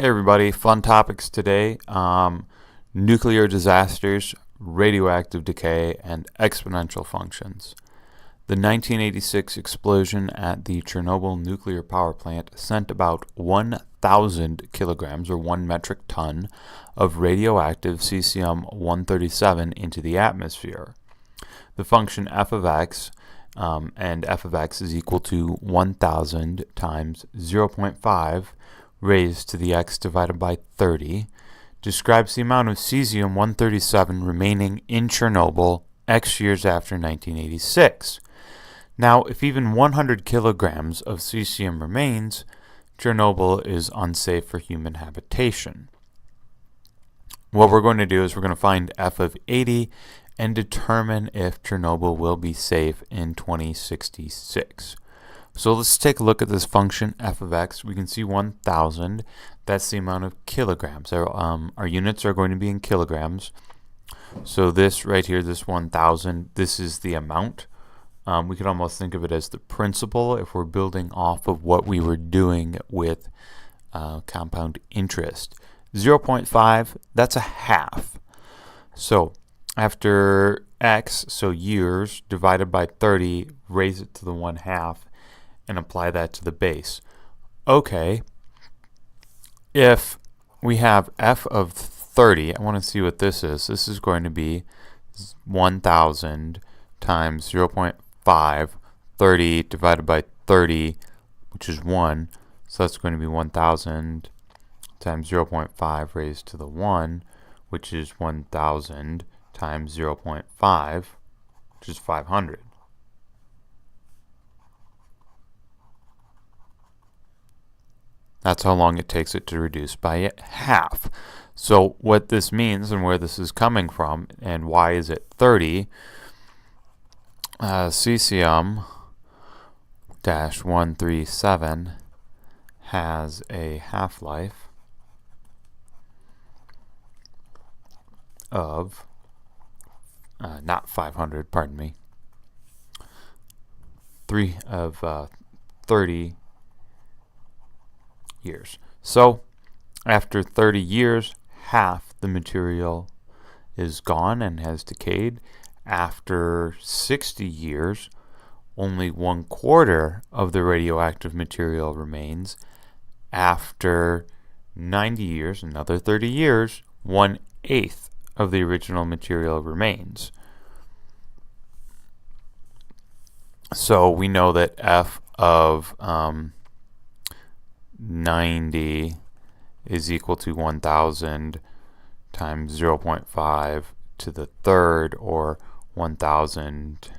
Hey everybody, fun topics today. Nuclear disasters, radioactive decay, and exponential functions. The 1986 explosion at the Chernobyl nuclear power plant sent about 1,000 kilograms, or 1 metric ton, of radioactive cesium-137 into the atmosphere. The function f of x, and f of x is equal to 1,000 times 0.5 raised to the x divided by 30, describes the amount of cesium-137 remaining in Chernobyl X years after 1986. Now, if even 100 kilograms of cesium remains, Chernobyl is unsafe for human habitation. What we're going to do is we're going to find f of 80 and determine if Chernobyl will be safe in 2066. So let's take a look at this function f of x. We can see 1,000. That's the amount of kilograms. Our units are going to be in kilograms. So this right here, this 1,000, this is the amount. We could almost think of it as the principal if we're building off of what we were doing with compound interest. 0.5, that's a half. So after x, so years, divided by 30, raise it to the 1/2. And apply that to the base. Okay, if we have f of 30, I want to see what this is. This is going to be 1,000 times 0.5, 30 divided by 30, which is 1. So that's going to be 1,000 times 0.5 raised to the 1, which is 1,000 times 0.5, which is 500. That's how long it takes it to reduce by half. So what this means and where this is coming from and why is it 30, cesium-137 has a half-life of, not 500, pardon me, 30 years. So after 30 years, half the material is gone and has decayed. After 60 years, only 1/4 of the radioactive material remains. After 90 years, another 30 years, 1/8 of the original material remains. So we know that f of 90 is equal to 1,000 times 0.5 to the third, or 1,000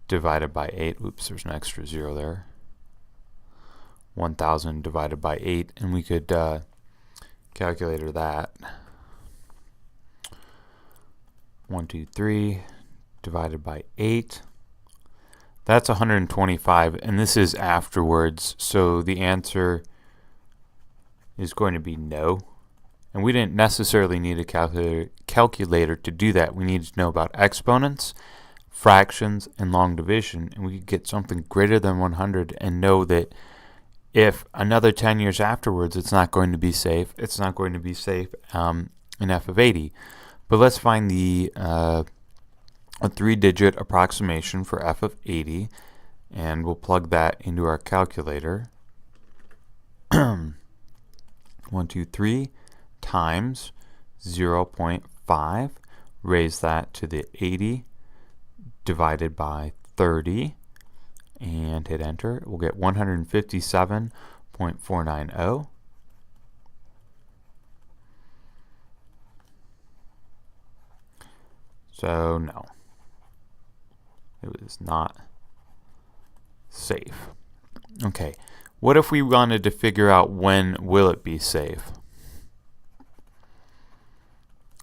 divided by 8. Oops, there's an extra 0 there. 1,000 divided by 8, and we could calculator that. 123 divided by 8. That's 125, and this is afterwards, so the answer is going to be no. And we didn't necessarily need a calculator to do that. We needed to know about exponents, fractions, and long division, and we could get something greater than 100 and know that if another 10 years afterwards it's not going to be safe, it's not going to be safe in f of 80. But let's find a 3-digit approximation for f of 80, and we'll plug that into our calculator. 123 times 0.5, raise that to the 80, divided by 30, and hit enter. We'll get 157.490. So no, it was not safe. Okay, what if we wanted to figure out when will it be safe?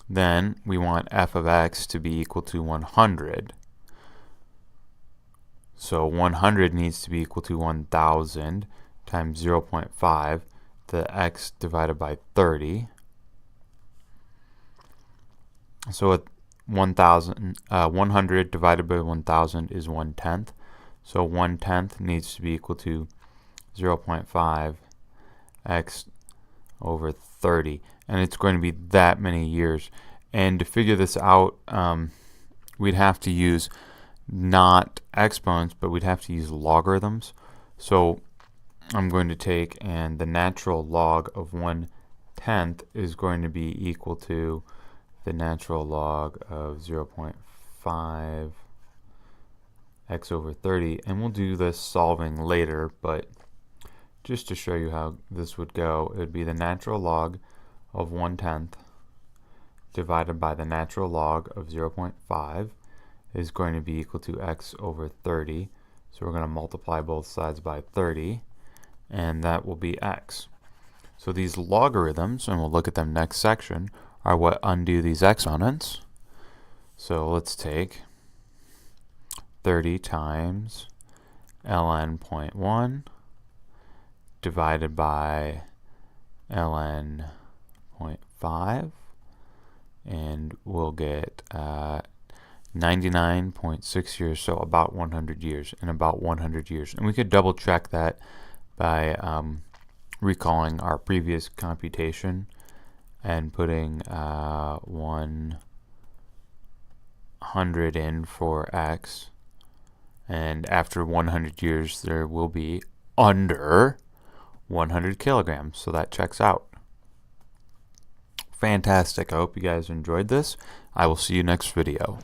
Then we want f of x to be equal to 100. So 100 needs to be equal to 1,000 times 0.5 to x divided by 30. So 100 divided by 1,000 is 1/10. So 1/10 needs to be equal to 0.5 x over 30, and it's going to be that many years. And to figure this out, we'd have to use not exponents, but we'd have to use logarithms. So I'm going to take, and the natural log of 1/10 is going to be equal to the natural log of 0.5 x over 30, and we'll do this solving later, but just to show you how this would go, it would be the natural log of 1/10 divided by the natural log of 0.5 is going to be equal to x over 30. So we're going to multiply both sides by 30, and that will be x. So these logarithms, and we'll look at them next section, are what undo these exponents. So let's take 30 times ln 0.1 divided by ln 0.5, and we'll get 99.6 years, so about 100 years, in about 100 years. And we could double check that by recalling our previous computation and putting 100 in for x, and after 100 years there will be under 100 kilograms, so that checks out. Fantastic. I hope you guys enjoyed this. I will see you next video.